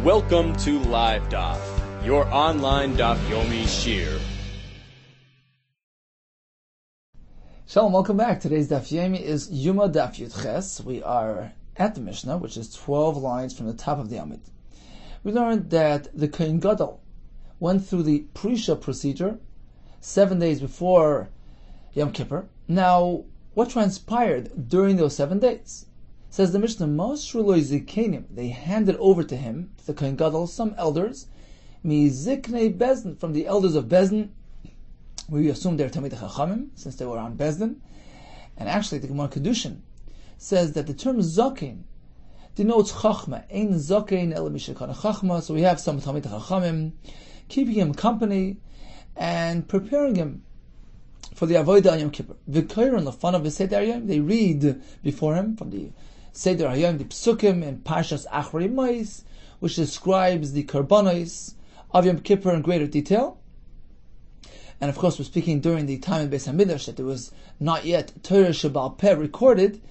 Welcome to Live Daf, your online Daf Yomi Shir. Shalom, welcome back. Today's Daf Yomi is YOMA Daf Yud Ches. We are at the Mishnah, which is 12 lines from the top of the Amid. We learned that the Kohen Gadol went through the Prisha procedure 7 days before Yom Kippur. Now, what transpired during those 7 days? Says the Mishnah, they handed over to him, to the Kohen Gadol, some elders, Miziknei Bezdin, from the elders of Bezdin. We assume they're Talmidei Chachamim, since they were on Bezdin. And actually, the Gemara Kedushin says that the term Zaken denotes Chachma. Ein Zaken ela mishakana Chachma. So we have some Talmidei Chachamim keeping him company and preparing him for the Avodah on Yom Kippur. V'koyron lefanav v'seder hayom. They read before him from the Seder Hayom, the Psukim in Parshas Achrei Mos, which describes the Karbanos of Yom Kippur in greater detail. And of course, we're speaking during the time in Beis HaMikdash that there was not yet Torah Sheba'al Peh recorded, in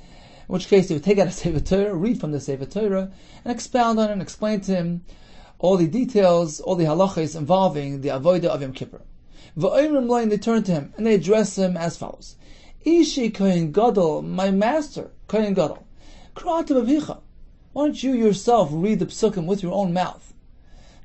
which case they would take out a Sefer Torah, read from the Sefer Torah, and expound on it and explain to him all the details, all the halachas involving the Avodah of Yom Kippur. V'oimrim lo, they turn to him and they address him as follows: Ishi Kohen Gadol, my master, Kohen Gadol, Kra'at b'avicha. Why don't you yourself read the Psukim with your own mouth?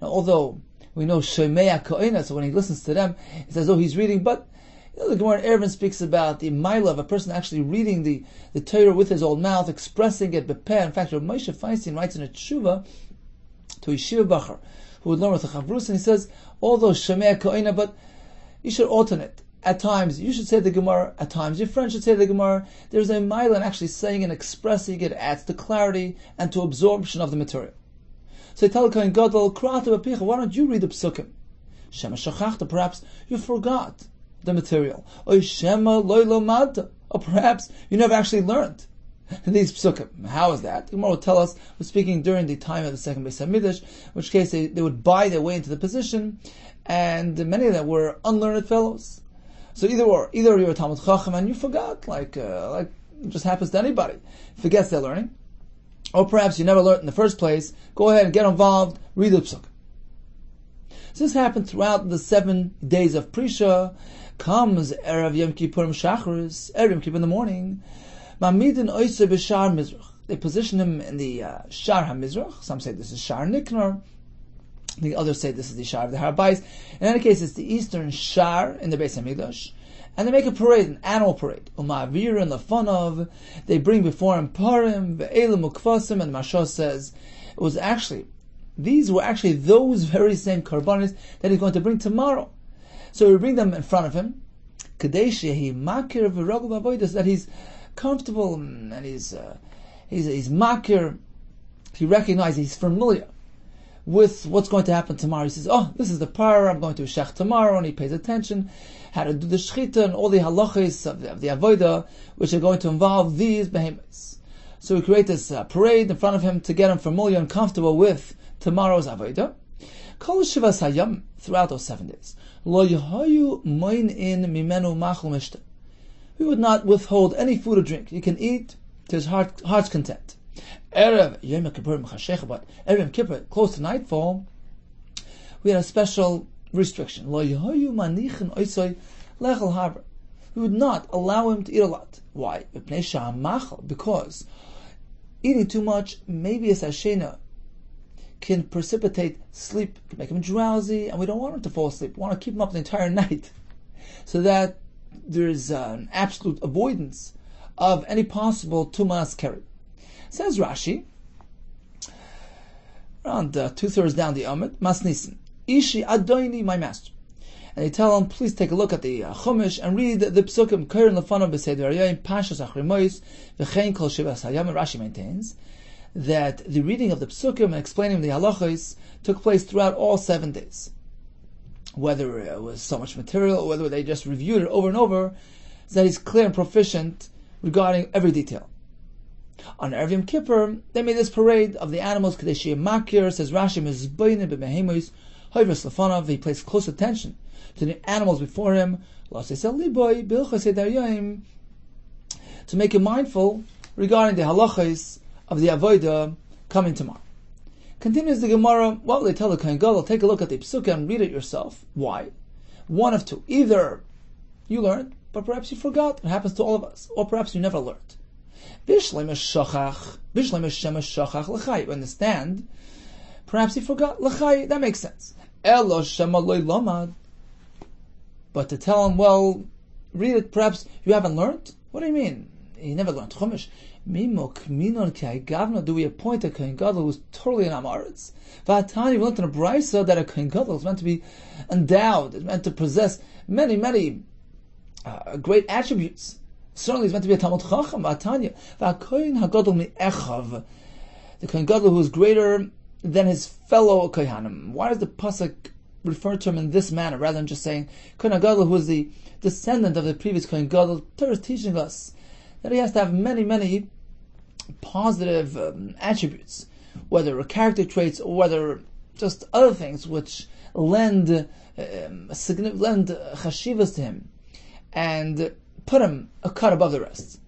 Now, although we know Shemea Ko'ena, so when he listens to them, it's as though he's reading. But the Gemara in Eruvin speaks about the Maila of a person actually reading the Torah with his own mouth, expressing it b'peh. In fact, Rav Moshe Feinstein writes in a tshuva to Yeshiva Bachar, who would learn with the Chavrus, and he says, although Shemea Ko'ena, but you should alternate. At times, you should say the Gemara. At times, your friend should say the Gemara. There's a Maila in actually saying and expressing it adds to clarity and to absorption of the material. So they tell Kohen Gadol, why don't you read the Psukim? Shema shachachta, perhaps you forgot the material. Or Shema lo lomadta, or perhaps you never actually learned these Psukim. How is that? The Gemara will tell us, we're speaking during the time of the second Beis HaMikdash, in which case they would buy their way into the position, and many of them were unlearned fellows. So either you're a Talmud Chacham and you forgot, like it just happens to anybody, forgets their learning. Or perhaps you never learned in the first place. Go ahead and get involved, read the Psukim. So this happened throughout the 7 days of Prisha. Comes Erev Yom Kippurim Shacharis, Erev Yom Kippur in the morning. Mamidin Oisei b'Shar Mizrach. They position him in the Shar HaMizrach. Some say this is Shar Niknar. The others say this is the Shar of the Harabais. In any case, it's the eastern Shar in the Beis HaMikdash. And they make a parade, an animal parade. Uma'avir and Lefanov. They bring before him Parim, Ve'elim Ukvasim, and the Mashal says these were actually those very same Karbanis that he's going to bring tomorrow. So we bring them in front of him. Kadesh Yehi Makir V'Ragul Avodas, that he's comfortable and he's Makir. He recognizes, he's familiar with what's going to happen tomorrow. He says, this is the par, I'm going to Shech tomorrow, and he pays attention how to do the Shechita and all the halachas of the Avodah, which are going to involve these behemoths. So we create this parade in front of him to get him familiar and comfortable with tomorrow's Avodah. Kol Shivas Hayam, throughout those 7 days. Lo Yehayu Moin In Mimenu Machal Mishta. We would not withhold any food or drink. He can eat to his heart's content. Erev Yom Kippur Mechashech, but Erev Yom Kippur, close to nightfall, we had a special restriction. Lo Yehayu Manichin Oisoi Lechel Haber. We would not allow him to eat a lot. Why? Because eating too much, maybe a sashena, can precipitate sleep, can make him drowsy, and we don't want him to fall asleep. We want to keep him up the entire night, so that there's an absolute avoidance of any possible tumas keri. Says Rashi, around 2/3 down the Amid, Masnisin, Ishi Adoini, my master. And they tell him, please take a look at the Chumash and read the Psukim, Keren Lefanav B'Seder Hayom, Pashas Achrei Mos, V'chein Kol Shivas Hayam. And Rashi maintains that the reading of the Psukim and explaining the halachos took place throughout all 7 days. Whether it was so much material or whether they just reviewed it over and over, so that he's clear and proficient regarding every detail. On Erev Yom Kippur, they made this parade of the animals. Kadesh Makir, says Rashi, Mizboinin b'Behemos, Hoivus Lefanav. He placed close attention to the animals before him, to make him mindful regarding the halachas of the avodah coming tomorrow. Continues the Gemara, well, they tell the Kohen Gadol, take a look at the Psukkah and read it yourself. Why? One of two. Either you learned, but perhaps you forgot. It happens to all of us. Or perhaps you never learned. You understand? Perhaps you forgot. L'chai, that makes sense. But to tell him, well, read it, perhaps you haven't learned? What do you mean? He never learned Chumash. Do we appoint a Kohen Gadol who's totally an Amaretz? We learned in a Brisa that a Kohen Gadol is meant to be endowed, is meant to possess many, many great attributes. Certainly, he's meant to be a Talmud Chacham. The Kohen Gadol who is greater than his fellow Kohanim. Why does the pasuk refer to him in this manner rather than just saying Kohen Gadol who is the descendant of the previous Kohen Gadol? Torah is teaching us that he has to have many, many positive attributes, whether character traits or whether just other things which lend chashivas to him and put him a cut above the rest.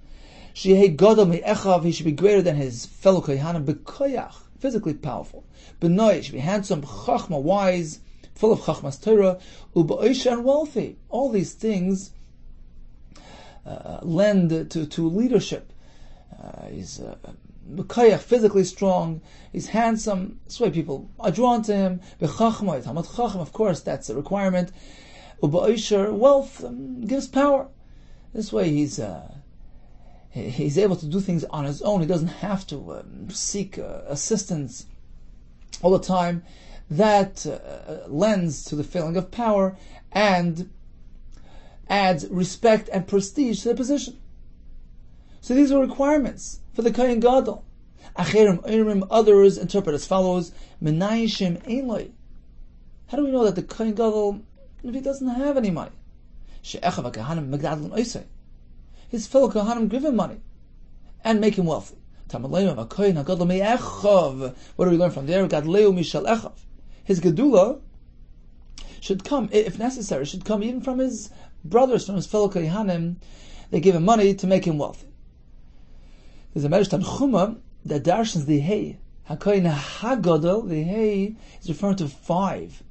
He should be greater than his fellow kohanim, b'koyach, physically powerful. B'noi, should be handsome, chachma, wise, full of chachmas Torah, u'ba'osha, and wealthy. All these things lend to leadership. He's b'koyach, physically strong. He's handsome. That's why people are drawn to him. B'chachma, Talmud Chacham, of course, that's a requirement. U'ba'osha, wealth gives power. This way he's able to do things on his own. He doesn't have to seek assistance all the time. That lends to the feeling of power and adds respect and prestige to the position. So these are requirements for the Kohen Gadol. Others interpret as follows: Menayishim Einloi. How do we know that the Kohen Gadol, if he doesn't have any money? His fellow Kohanim give him money and make him wealthy. What do we learn from there? His Gedula should come, if necessary, should come even from his brothers, from his fellow Kohanim. They give him money to make him wealthy. There's a Medrash Tanchuma that darshans the Hey. HaKohen HaGadol, the Hey is referring to 5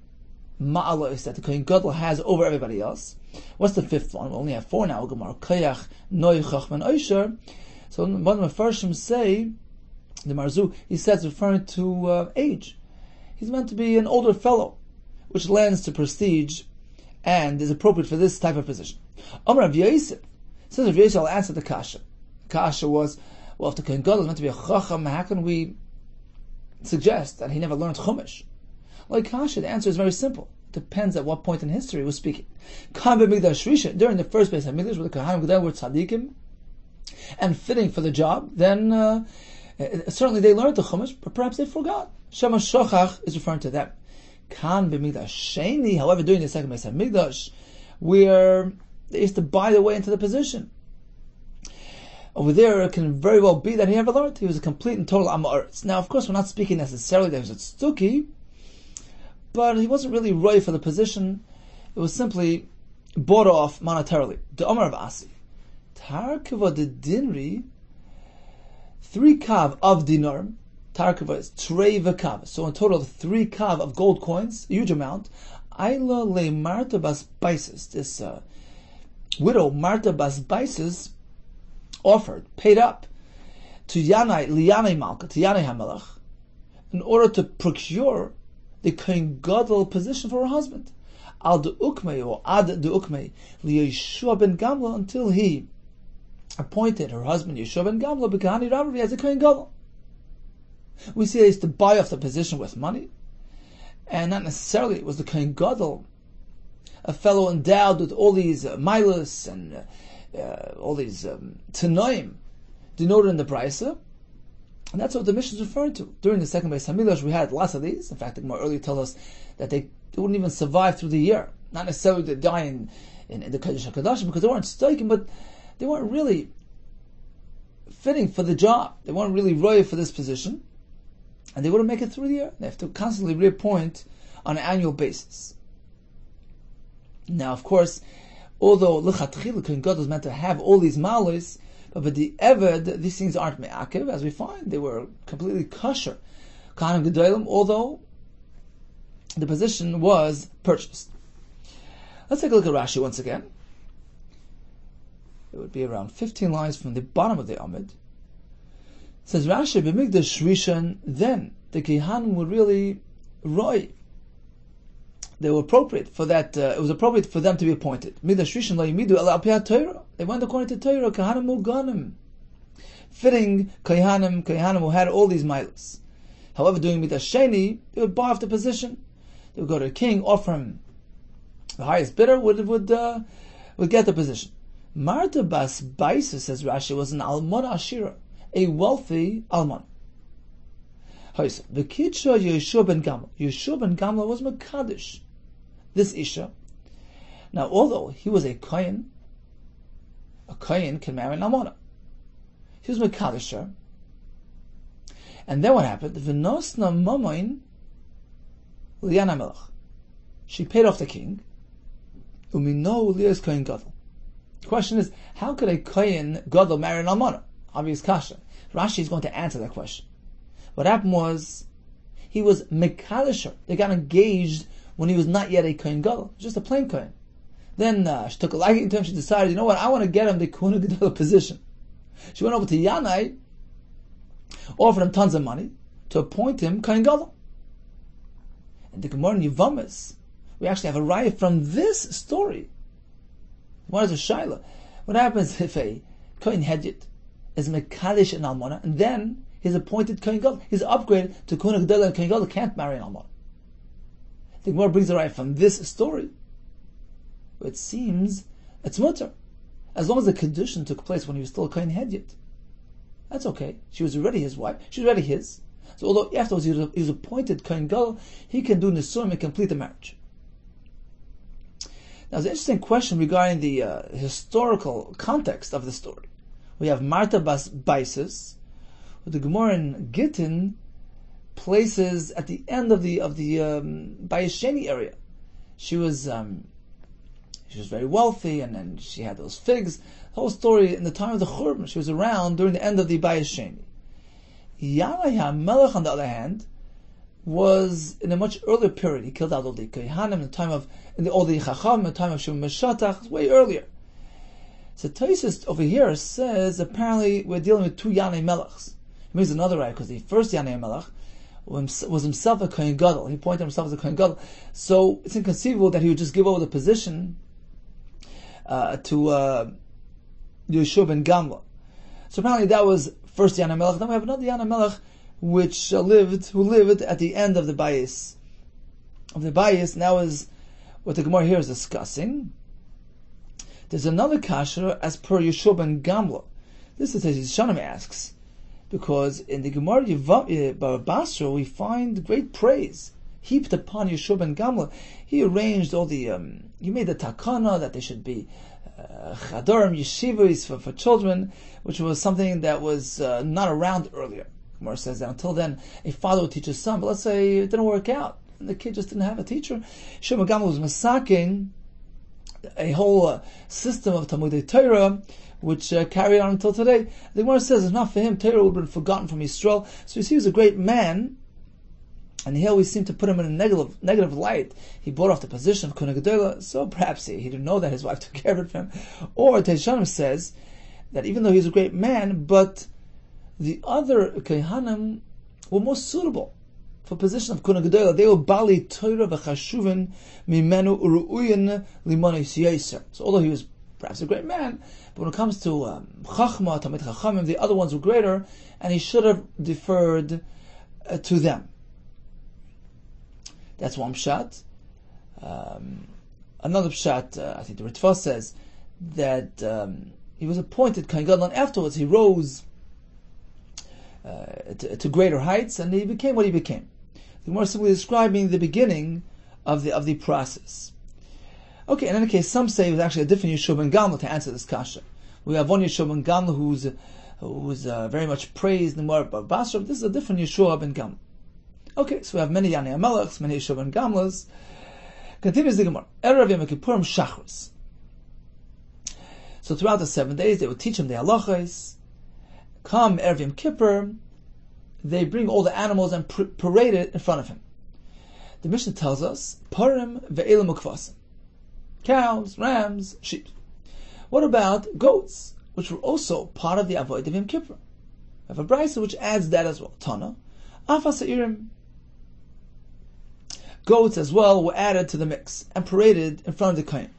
ma'alos that the Kohen Gadol has over everybody else. What's the 5th one? We only have 4 now. Gemara Koyach, Noi, Chachman, Oisher. So one of the Mefarshim say, the Marzu, he says referring to age. He's meant to be an older fellow, which lends to prestige and is appropriate for this type of position. Amar Rav Yosef says, Rav Yosef will answer the kasha. The kasha was, well, if the Kohen Gadol is meant to be a Chacham, how can we suggest that he never learned Chumash? Like kasha, the answer is very simple. Depends at what point in history we're speaking. During the first base of Mikdash, where the Kohanim were tzaddikim and fitting for the job, then certainly they learned the Chumash, but perhaps they forgot. Shema Shochach is referring to them. Kan b'mikdash sheni, however, during the second base of Mikdash, where they used to buy their way into the position. Over there, it can very well be that he never learned. He was a complete and total Amaretz. Now, of course, we're not speaking necessarily that he was a tzduki, but he wasn't really right for the position. It was simply bought off monetarily. The Omar of Asi. Tarkava de Dinri, 3 kav of dinar. Tarkava is trei v'kav. So in total, 3 kav of gold coins, a huge amount. Ayla le Marta bas Baisis. This widow, Marta bas Baisis, offered, paid up to Liyanai Malka, to Yanai HaMelech, in order to procure the Kohen Gadol position for her husband. Al de Ukmei, or Ad de Ukmei, Yeshua ben Gamla, until he appointed her husband Yeshua ben Gamla B'Kahani Ravi as a Kohen Gadol. We see they used to buy off the position with money, and not necessarily it was the Kohen Gadol, a fellow endowed with all these milas and all these tanoim denoted in the Brisa. And that's what the mission is referring to. During the second Beis HaMikdash, we had lots of these. In fact, the Gemara earlier told us that they wouldn't even survive through the year. Not necessarily to die in the Kodesh HaKadosh, because they weren't stoiking, but they weren't really fitting for the job. They weren't really royal for this position. And they wouldn't make it through the year. They have to constantly reappoint on an annual basis. Now, of course, although L'chatchila Kohen Gadol is meant to have all these malos, but the Eved, these things aren't me'akev, as we find. They were completely kosher Kahanim Gedolim, although the position was purchased. Let's take a look at Rashi once again. It would be around 15 lines from the bottom of the Amid. It says Rashi, B'migdash Rishon, then the Kehanim were really roy. They were appropriate for that. It was appropriate for them to be appointed. Migdash Rishon lo yimidu ela al pi haTorah. They went according to Torah. Kehanim muganim, fitting Kehanim who had all these milas. However, doing Migdash Sheni, they would buy off the position. They would go to the king, offer him the highest bidder would get the position. Marta bas Baisa, says Rashi, was an almana ashira, a wealthy almana. The Kidsha Yeshua ben Gamla. Yeshua ben Gamla was Makadish, this Isha. Now, although he was a Kohen can marry an almana. He was Makadisher. And then what happened? V'nosna mamoin liana melech. She paid off the king. Umino lias Kohen gadol. The question is, how could a Kohen gadol marry an almana? Obvious kasha. Rashi is going to answer that question. What happened was, he was Mekalisher. They got engaged when he was not yet a Kohen Gadol, just a plain Kohen. Then she took a liking to him. She decided, you know what, I want to get him the Kohen Gadol position. She went over to Yanai, offered him tons of money to appoint him Kohen Gadol. And the Gemara in Yevamis, we actually have a riot from this story. What is a shaila? What happens if a Kohen Hedjit is Mekalish and Almana, and then he's appointed Kohen Gadol, he's upgraded to Kohen Gadol, and Kohen Gadol can't marry an almana? The Gemara brings the right from this story. It seems it's mutter, as long as the condition took place when he was still a Kohen Hedjit. That's okay. She was already his wife. She was already his. So although afterwards he was appointed Kohen Gadol, he can do Nisurim and complete the marriage. Now, there's an interesting question regarding the historical context of the story. We have Marta bas Baisis, who the Gemara in Gittin places at the end of the Bayesheni area. She was very wealthy, and then she had those figs. The whole story in the time of the Churban, she was around during the end of the Bayesheni. Yanai HaMelech, on the other hand, was in a much earlier period. He killed out all the Kohanim in the time of all the Chacham in the time of Shimon Meshatach, way earlier. So Tosfos over here says apparently we're dealing with two Yanai Melechs. It means another right, because the first Yanai Melech was himself a Kohen Gadol. He appointed himself as a Kohen Gadol. So it's inconceivable that he would just give over the position to Yeshua ben Gamla. So apparently that was first Yanai Melech. Then we have another Yanai Melech which who lived at the end of the Bayis. And that was what the Gemara here is discussing. There's another kasher as per Yeshua ben Gamla. This is as Yishanim asks, because in the Gemara Basra we find great praise heaped upon Yeshua ben Gamla. He arranged all the, he made the takana that there should be chadorim, yeshivas for children, which was something that was not around earlier. Gemara says that until then a father would teach his son, but let's say it didn't work out and the kid just didn't have a teacher. Yeshua ben Gamla was masaking a whole system of Talmudei Torah, which carried on until today. The Gemara says if not for him, Torah would have been forgotten from Yisrael. So you see, he was a great man, and here we seem to put him in a negative light. He bought off the position of Kohen Gadol, so perhaps he didn't know that his wife took care of it for him. Or Teishanim says that even though he was a great man, but the other Kohanim were more suitable for position of Kohen Gadol. They were Bali Torah v'chashuven mimenu uru'uyin limonis yeiser. So although he was perhaps a great man, but when it comes to Chachma, Talmid Chachamim, the other ones were greater, and he should have deferred to them. That's one pshat. Another pshat, I think the Ritva says that he was appointed Kohen Gadol, and afterwards he rose to greater heights, and he became what he became. The Gemara simply describing the beginning of the process. Okay, in any case, some say it was actually a different Yeshua ben Gamla to answer this kasha. We have one Yeshua ben Gamla who's very much praised in the Gemara Basra, but this is a different Yeshua ben Gamla. Okay, so we have many Yanai Melechs, many Yeshua ben Gamlas. Continues the Gemara. Erev Yom Kippurim Shachris. So throughout the 7 days, they would teach him the halachas. Come Erev Yom Kippur, they bring all the animals and parade it in front of him. The Mishnah tells us, Parim ve'elim ukvasim. Cows, rams, sheep. What about goats, which were also part of the avoid of Yom Kippur? We have a brisa which adds that as well. Tana, afasairim. Goats as well were added to the mix and paraded in front of the kohen.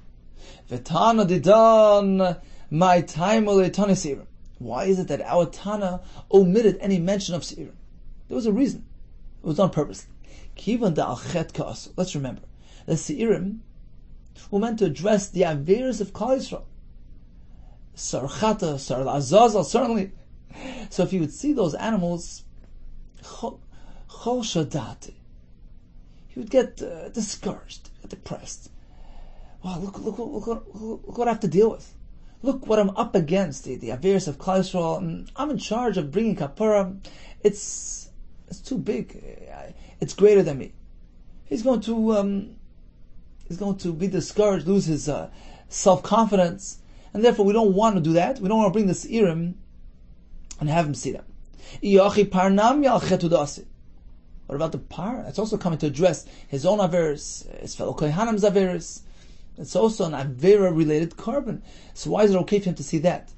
V'tana didan my taimule tanisirim. Why is it that our Tana omitted any mention of seirim? There was a reason. It was done purposely. Kivan da alchet ka'asu. Let's remember, the seirim were meant to address the averes of Klal Yisrael. Sarchata, Sar Azazel, certainly. So if you would see those animals, chol shadati, he would get discouraged, depressed. Wow, look what I have to deal with. Look what I'm up against, the averes of Klal Yisrael, and I'm in charge of bringing kapara. It's too big. It's greater than me. He's going to be discouraged, lose his self-confidence, and therefore we don't want to do that. We don't want to bring the seirim and have him see them. What about the par? That's also coming to address his own averes, his fellow kohanim's averes. It's also an avera-related carbon. So why is it okay for him to see that?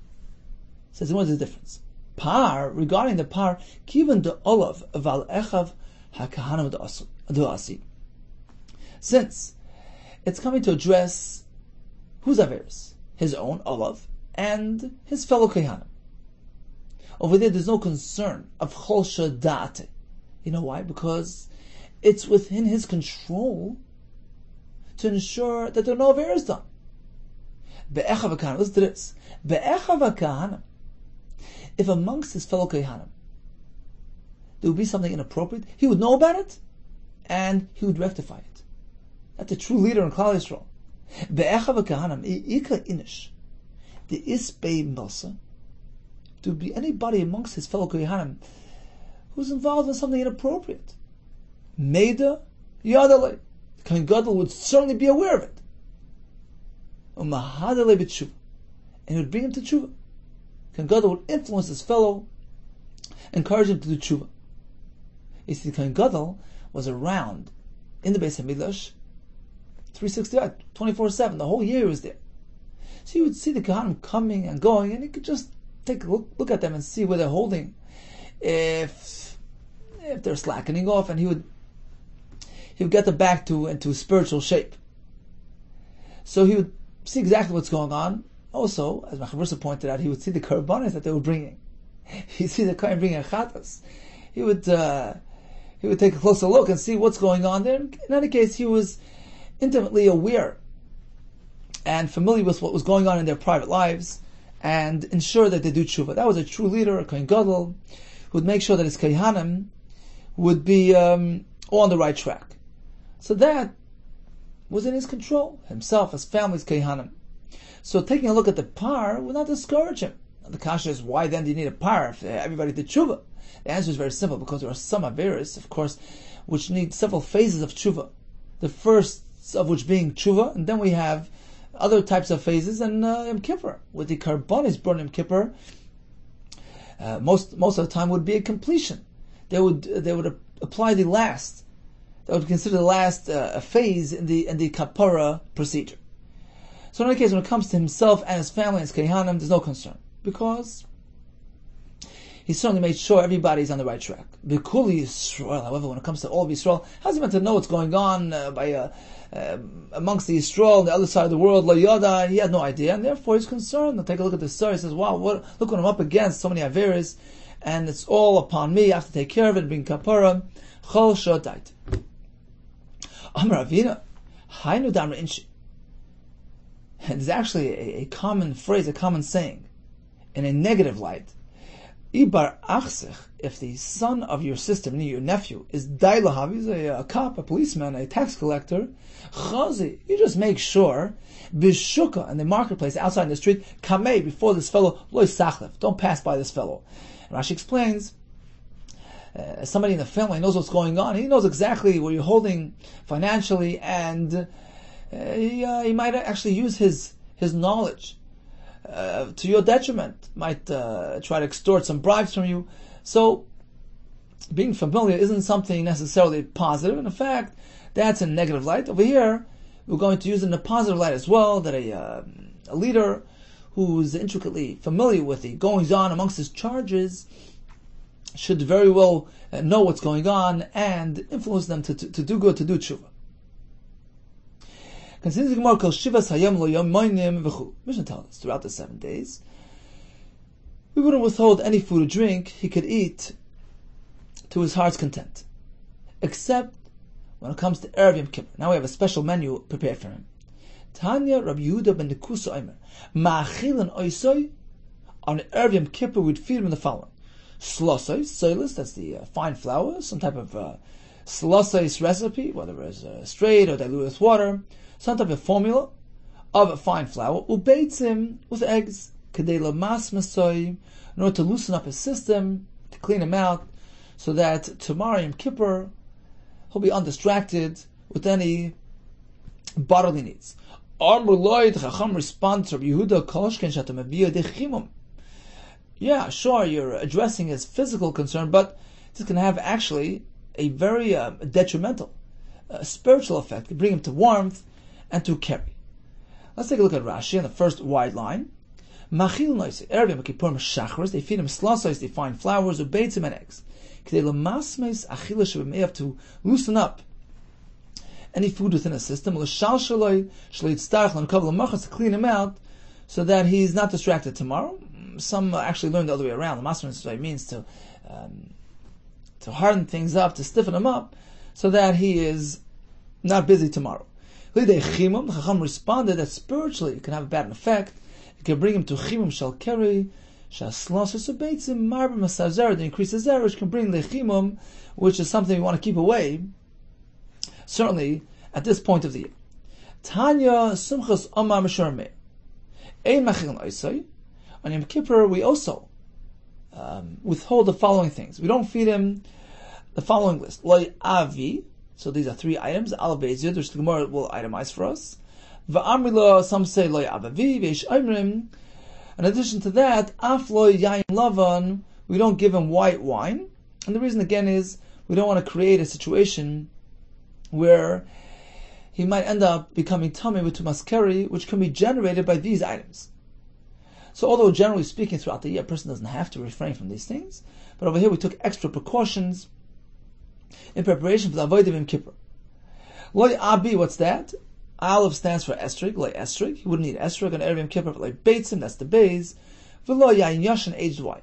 Says, what is the difference? Par, regarding the par, kivan de olav val echav hakahanim duasi. Since it's coming to address whose averes? His own olav and his fellow kohanim. Over there's no concern of chol shadate. You know why? Because it's within his control to ensure that there are no averes done. Be'echav hakahanim. Listen to this. Be'echav hakahanim. If amongst his fellow kohanim there would be something inappropriate, he would know about it and he would rectify it. That's a true leader in Klal Yisrael. Be'echav hakahanim i'ika inish the isbei milsa. To be anybody amongst his fellow kohanim who's involved in something inappropriate. Meida yadale. The Kohen Gadol would certainly be aware of it. And he would bring him to tshuva. Kohen Gadol would influence his fellow, encourage him to do tshuva. You see, the Kohen Gadol was around in the Beis HaMikdash 365, 24/7. The whole year he was there. So you would see the Kohanim coming and going, and he could just take a look at them and see where they're holding. If they're slackening off, and he would get them back into spiritual shape. So he would see exactly what's going on. Also, as Machavrsa pointed out, he would see the karbanos that they were bringing. He'd see the kohen bringing chatas. He would take a closer look and see what's going on there. In any case, he was intimately aware and familiar with what was going on in their private lives, and ensure that they do tshuva. That was a true leader, a kohen gadol, who would make sure that his kohanim would be all on the right track. So that was in his control, himself, his family's kohanim. So taking a look at the par would not discourage him. The kasha is, why then do you need a par if everybody did tshuva? The answer is very simple, because there are some averes, of course, which need several phases of tshuva. The first of which being tshuva, and then we have other types of phases, and Yom Kippur, with the karbanis brought in Yom Kippur, most of the time would be a completion. They would apply the last. That would consider the last phase in the kapara procedure. So in any case, when it comes to himself and his family and his kohanim, there's no concern, because he certainly made sure everybody's on the right track. B'kuli Yisrael, however, when it comes to all of Yisrael, how's he meant to know what's going on amongst the Yisrael on the other side of the world? Lo yada, he had no idea, and therefore he's concerned. He'll take a look at the story. He says, "Wow, look what I'm up against! So many averes, and it's all upon me. I have to take care of it, bring kapara." Chol shodait. Amar Avina, Hainu damra inshi. There's actually a common phrase, a common saying, in a negative light. Ibar achsich, if the son of your sister, meaning your nephew, is dailahav, he's a cop, a policeman, a tax collector, chazi, you just make sure, bishuka, in the marketplace, outside in the street, kamei, before this fellow, loy sachlef, don't pass by this fellow. And Rashi explains, somebody in the family knows what's going on, he knows exactly what you're holding financially, and he might actually use his knowledge to your detriment, might try to extort some bribes from you. So being familiar isn't something necessarily positive, and in fact, that's in negative light. Over here, we're going to use it in a positive light as well, that a leader who's intricately familiar with the goings-on amongst his charges should very well know what's going on and influence them to do good, to do tshuva. Continues the Gemara, Kol Shivas Hayom Lo Yom Moinim V'chu. Mishnah tells us, throughout the 7 days, we wouldn't withhold any food or drink he could eat to his heart's content, except when it comes to Erev Yom Kippur. Now we have a special menu prepared for him. Tanya Rabbi Yehuda ben Nekusa Omer, Ma'achilan Oisoi, on Erev Yom Kippur we'd feed him the following: Slosoi, soilus, that's the fine flour, some type of slosoi recipe, whether it's straight or diluted with water, some type of formula of a fine flour, ubeitzim, with eggs, kedei lamas masoi, in order to loosen up his system, to clean him out, so that tomorrow Yom Kippur he'll be undistracted with any bodily needs. Amr loy, the Chacham responds to Rabbi Yehuda Kessler, shatam aviyah dechimum. Yeah, sure, you're addressing his physical concern, but this can have actually a very detrimental spiritual effect. It can bring him to warmth and to carry. Let's take a look at Rashi on the first wide line. Machil noise, Erev Yom Kippur shachris, they feed him slosais, they find flowers, ubeitzim and eggs. K'dei l'masmeis achila sheb'meiv, to loosen up any food within his system, l'shal shaloi shleid starch l'nkav l'machas, to clean him out so that he's not distracted tomorrow. Some actually learn the other way around. The masmeis means to harden things up, to stiffen him up, so that he is not busy tomorrow. The Chacham responded that spiritually it can have a bad effect. It can bring him to chimum shall carry, shaslosus ubeitzim marba masazer, the increased zera, which can bring lechimum, which is something we want to keep away, certainly at this point of the year. Tanya sumchas amar mishor meir. Ein machil oisai. On Yom Kippur, we also withhold the following things. We don't feed him the following list. Loi avi. So these are 3 items. Al beizid, which the Gemara will itemize for us. Va'amrila, some say loi abavi. Veish imrim. In addition to that, af loi yain lavan. We don't give him white wine. And the reason again is we don't want to create a situation where he might end up becoming tummy with tumaskeri, which can be generated by these items. So although generally speaking throughout the year a person doesn't have to refrain from these things, but over here we took extra precautions in preparation for the Avodah Yom Kippur. Loi abi, what's that? Aleph stands for estrig, loi estrig. He wouldn't need estrig on Erev Yom Kippur, but loi beitzim, that's the beis. V'lo yain yashin, aged wine.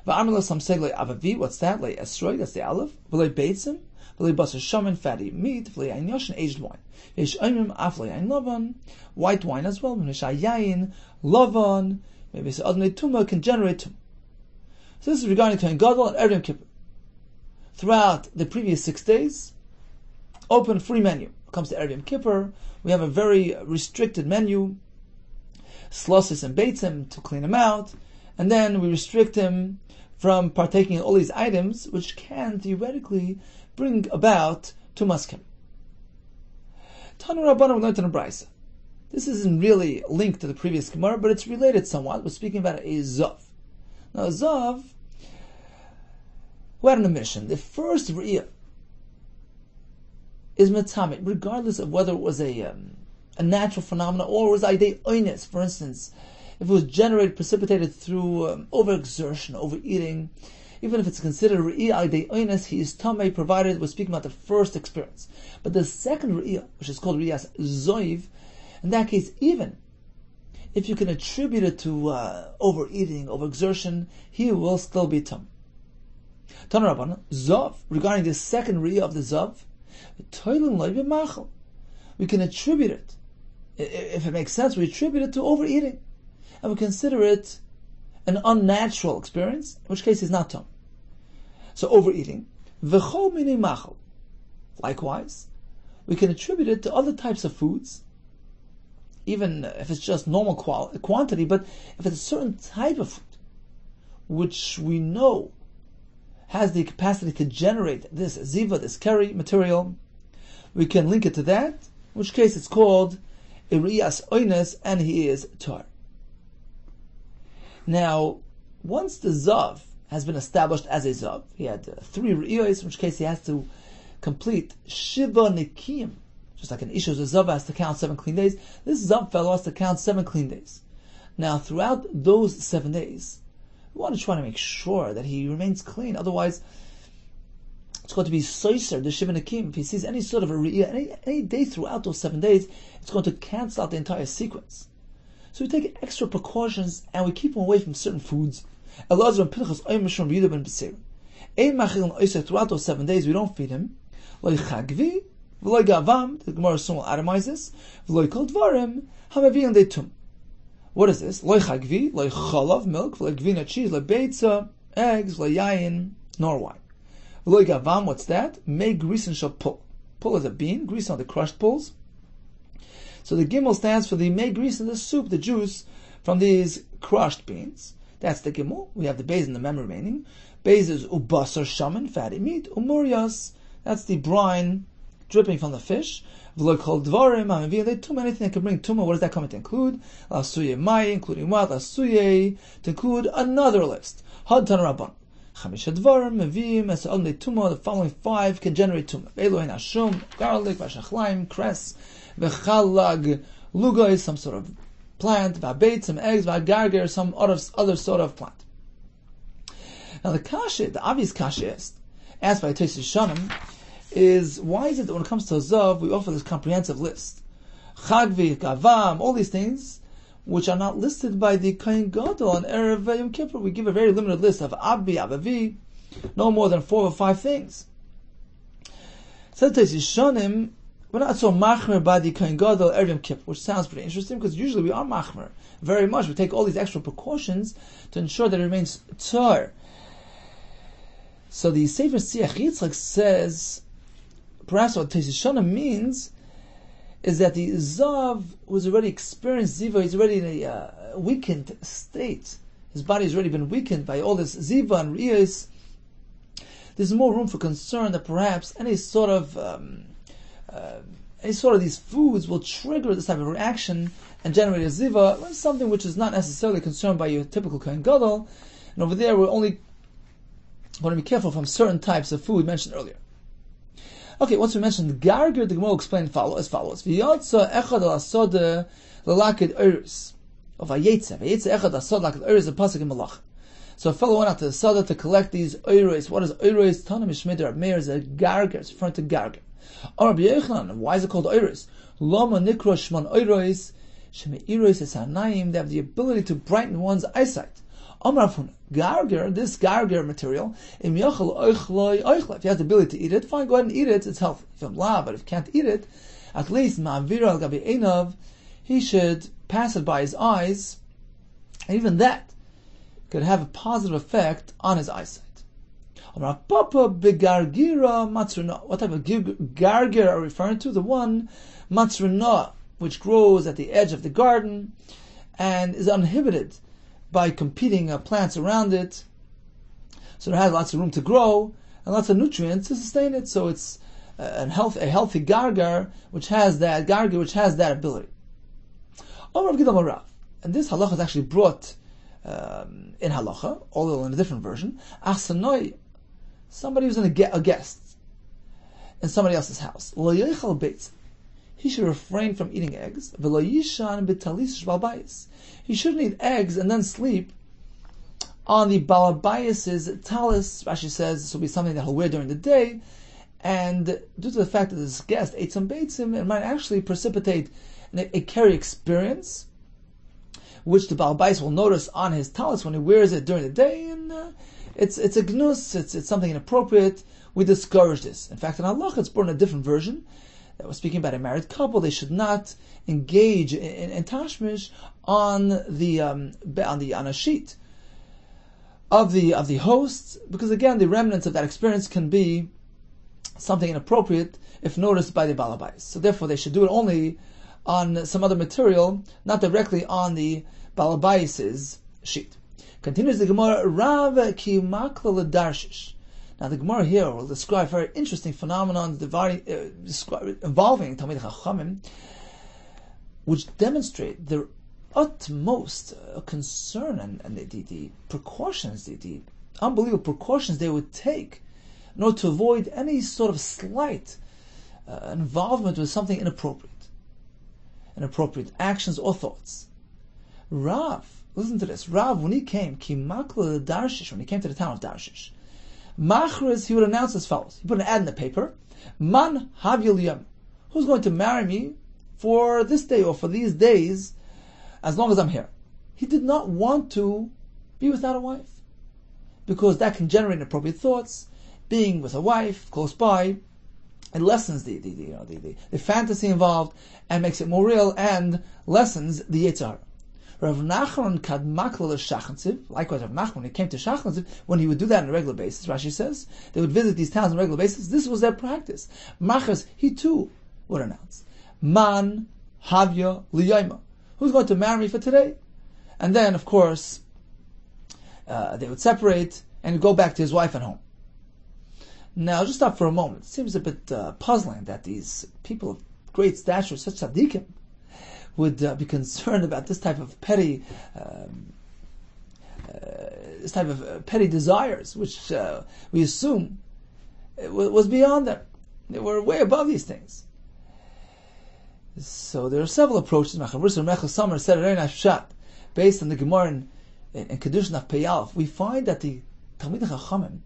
V'amrila, some say loi avavi, what's that? Loi estrig, that's the aleph. V'loi beitzim, v'loi basar shaman, fatty meat. V'loi yain yashin, aged wine. Yesh oimim af loi yain lavan, white wine as well. V'nisha yain lavan. Maybe so Adonai Tumah can generate Tumah. So this is regarding Kohen Gadol and Erev Yom Kippur. Throughout the previous 6 days, open free menu. When it comes to Erev Yom Kippur, we have a very restricted menu. Slosses and beitzim to clean him out, and then we restrict him from partaking in all these items, which can theoretically bring about Tumas Kippur. Tanu Rabbanan, we learned in a Brisa. This isn't really linked to the previous Gemara, but it's related somewhat. We're speaking about a Zav. Now, a Zav, who had an omission, the first Re'iyah is Metamit, regardless of whether it was a natural phenomenon or was Aidei Oines, for instance. If it was generated, precipitated through overexertion, overeating, even if it's considered Re'iyah Aidei Oines, he is Tamei, provided we're speaking about the first experience. But the second Re'iyah, which is called Re'iyah Zoiv, in that case, even if you can attribute it to overeating, overexertion, he will still be tum. Tana Rabbanan, Zav, regarding the second Re'iyah of the Zav, we can attribute it, if it makes sense, we attribute it to overeating. And we consider it an unnatural experience, in which case he's not tum. So overeating. Likewise, we can attribute it to other types of foods, even if it's just normal quantity, but if it's a certain type of food, which we know has the capacity to generate this ziva, this keri material, we can link it to that, in which case it's called Re'iyas Oines, and he is tar. Now, once the zav has been established as a zav. He had 3 re'iyos, in which case he has to complete shiva nikim. Just like an isha, a zav has to count 7 clean days. This zav fellow has to count 7 clean days. Now, throughout those 7 days, we want to try to make sure that he remains clean. Otherwise, it's going to be soiser, the shiva nikim. If he sees any sort of a re'iyah, any day throughout those 7 days, it's going to cancel out the entire sequence. So we take extra precautions and we keep him away from certain foods. Throughout those 7 days, we don't feed him. The Gemara soon will atomize this. What is this? Milk, cheese, beitza, eggs, yayin, nor wine. What's that? Make grisen shall pull. Pull is a bean, grisen are the crushed pulls. So the gimel stands for the make grisen, the soup, the juice from these crushed beans. That's the gimel. We have the beis and the mem remaining. Beis is ubasar shaman, fatty meat. Umurias, that's the brine dripping from the fish. V'lo kol dvarim, tumah, anything that can bring tumah. What does that come to include? Lasuye mai, including what? Lasuye, to include another list. Had tan rabban. Chamisha dvarim, mevim, as only tumah. The following 5 can generate tumah. Elohin ashum, garlic, vashachlaim, cress, v'chalag, lugay, some sort of plant, v'abeit, some eggs, v'agarger, some other sort of plant. Now the obvious kasha asked by Tosfos Shanim, is why is it that when it comes to zav, we offer this comprehensive list? Chagvi, gavam, all these things, which are not listed by the Kohen Gadol on Erev Yom Kippur. We give a very limited list of Abbi, Abavi, no more than 4 or 5 things. Said Tosfos Shanim, we're not so machmer by the Kohen Gadol Erev Yom Kippur, which sounds pretty interesting, because usually we are machmer very much. We take all these extra precautions to ensure that it remains tzar. So the Sefer Siach Yitzchak says, perhaps what Tosfos Shanim means is that the Zav was already experienced Ziva, he's already in a weakened state. His body has already been weakened by all this Ziva and Riyas. There's more room for concern that perhaps any sort of these foods will trigger this type of reaction and generate a Ziva, something which is not necessarily concerned by your typical Kohen Gadol. And over there we're only going to be careful from certain types of food mentioned earlier. Okay, once we mentioned Garger, the Gemara will explain as follows. V'yotza echad al-asode l'lakid oiris. Of v'yetze echad al-asode l'lakid oiris, a pasuk in Malach. So a fellow went out to the Sada to collect these oiris. What is oiris? Tana mishmeder Rab Meir is a Garger. It's referring to Garger. Rabbi Yehuda, why is it called oiris? Lama nikra shman oiris, shemeiris es hanayim. They have the ability to brighten one's eyesight. Garger, this garger material, if you have the ability to eat it, fine, go ahead and eat it, it's healthy. But if you can't eat it, at least he should pass it by his eyes, and even that could have a positive effect on his eyesight. What type of garger are we referring to? The one matzrina, which grows at the edge of the garden and is uninhibited by competing plants around it, so it has lots of room to grow and lots of nutrients to sustain it. So it's a healthy gargar which has that ability. And this halacha is actually brought in halacha, although in a different version. Somebody was a guest in somebody else's house. He should refrain from eating eggs. He shouldn't eat eggs and then sleep on the balabayas's talis. Rashi says this will be something that he'll wear during the day, and due to the fact that this guest ate some beitzim, it might actually precipitate a keri experience, which the balabayas will notice on his talis when he wears it during the day, and it's a gnus, it's something inappropriate. We discourage this. In fact, in Allah, it's brought in a different version that was speaking about a married couple. They should not engage in tashmish on a sheet of the host, because again the remnants of that experience can be something inappropriate if noticed by the balabais. So therefore they should do it only on some other material, not directly on the balabais' sheet. Continues the Gemara, Rav ki makla l'darshish. Now the Gemara here will describe a very interesting phenomenon involving Talmidei Chachamim, which demonstrate their utmost concern and the precautions, the unbelievable precautions they would take in order to avoid any sort of slight involvement with something inappropriate actions or thoughts. Rav, listen to this. Rav, when he came, Kimakla Darshish, when he came to the town of Darshish, Machriz, he would announce as follows. He put an ad in the paper, Man Havil Yom, who's going to marry me for this day or for these days, as long as I'm here. He did not want to be without a wife, because that can generate inappropriate thoughts. Being with a wife close by, it lessens the fantasy involved and makes it more real and lessens the Yitzhar. Rav Nachman kad makla l'shachantiv. Likewise, Rav Nachman, when he came to Shachantiv, when he would do that on a regular basis, Rashi says, they would visit these towns on a regular basis. This was their practice. Machas, he too would announce, Man havya liyayma. Who's going to marry me for today? And then, of course, they would separate and he'd go back to his wife at home. Now, just stop for a moment. It seems a bit puzzling that these people of great stature, such tzaddikim, would be concerned about this type of petty desires, which we assume was beyond them. They were way above these things. So there are several approaches. Machavrusa Mechel Samar said it in Pshat, based on the Gemara in Kedushin of Peyalf. We find that the Talmidei Chachamim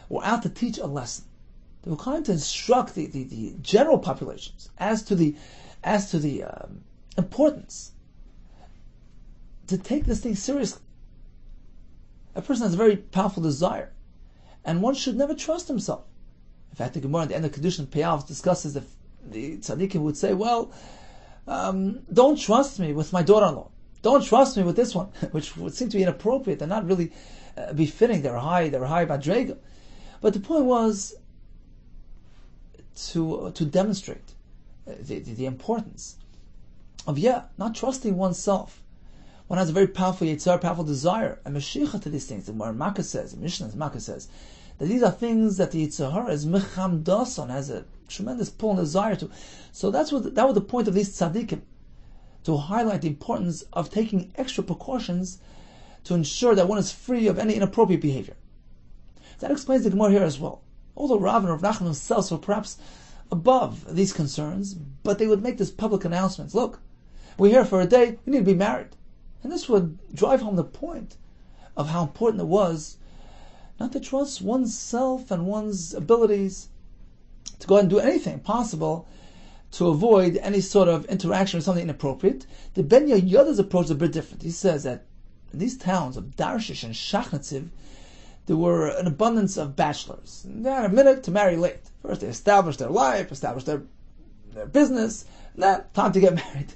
were out to teach a lesson. They were trying to instruct the general populations as to the importance to take this thing seriously. A person has a very powerful desire, and one should never trust himself. In fact, the Gemara at the end of Kedushin Peyalf discusses the tzaddikim would say, well, don't trust me with my daughter-in-law. Don't trust me with this one, which would seem to be inappropriate and not really befitting their high madrega. But the point was to demonstrate the importance of not trusting oneself. One has a very powerful yitzhar, powerful desire, and meshicha to these things. And where Makkah says, Mishnah's Makkah says, that these are things that the yitzhar is mechamdason, has a tremendous pull and desire to. So that was the point of these tzaddikim, to highlight the importance of taking extra precautions to ensure that one is free of any inappropriate behavior. That explains the Gemara here as well. Although Rav and Rav Nachman themselves were perhaps above these concerns, but they would make this public announcements. Look, we're here for a day, we need to be married. And this would drive home the point of how important it was not to trust oneself and one's abilities to go ahead and do anything possible to avoid any sort of interaction with something inappropriate. The Ben Yehuda's approach is a bit different. He says that in these towns of Darshish and Shachnatziv, there were an abundance of bachelors. And they had a minute to marry late. First they established their life, established their business, and then time to get married.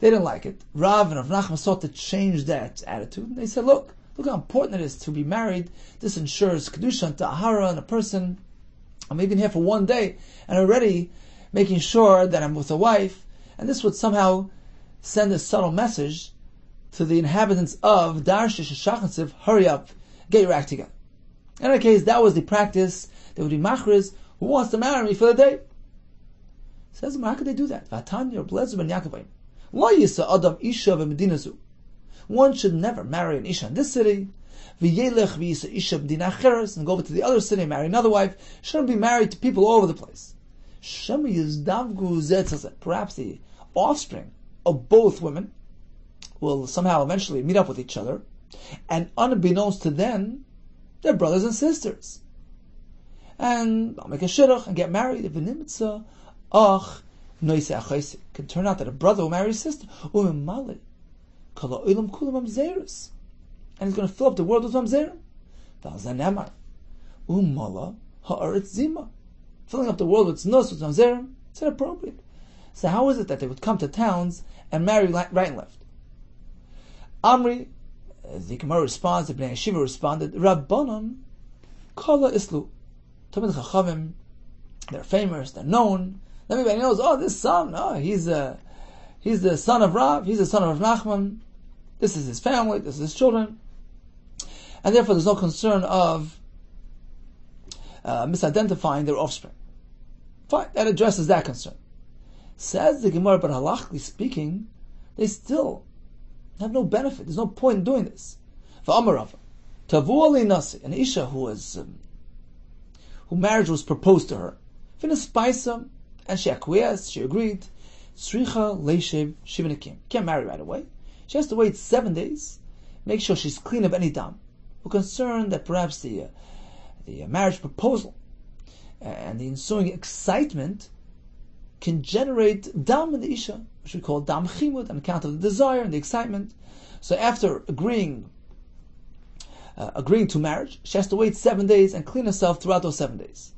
They didn't like it. Rav and Rav Nachman sought to change that attitude. And they said, look how important it is to be married. This ensures Kedusha and Tahara in a person. I'm even here for one day and already making sure that I'm with a wife. And this would somehow send a subtle message to the inhabitants of Darshish and Shachansiv, hurry up, get your act together. In any case, that was the practice. There would be machriz, who wants to marry me for the day? Says, how could they do that? One should never marry an isha in this city, and go over to the other city and marry another wife. Shouldn't be married to people all over the place. Perhaps the offspring of both women will somehow eventually meet up with each other, and unbeknownst to them, they're brothers and sisters. And I'll make a shidduch and get married. Can turn out that a brother will marry his sister. And he's going to fill up the world with mamzerim. Filling up the world with znus, with mamzerim, it's inappropriate. So how is it that they would come to towns and marry right and left? Amri, the Gemara responds, the Bnei Yeshiva responded, Rabbanon kala islu. Talmidei Chachamim, they're famous, they're known. Everybody knows, this son, he's the son of Rav, he's the son of Rav Nachman, this is his family, this is his children. And therefore there's no concern of misidentifying their offspring. Fine, that addresses that concern. Says the Gemara, but halachically speaking, they still have no benefit. There's no point in doing this. For Amar Rava, Tavuali nasi, an isha who marriage was proposed to her. Finis spaisa, and she acquiesced, she agreed. Sricha leishev shivanikim. Can't marry right away. She has to wait 7 days, make sure she's clean of any dam. We're concerned that perhaps the marriage proposal and the ensuing excitement can generate dam in the isha, which we call dam chimud, on account of the desire and the excitement. So after agreeing to marriage, she has to wait 7 days and clean herself throughout those 7 days.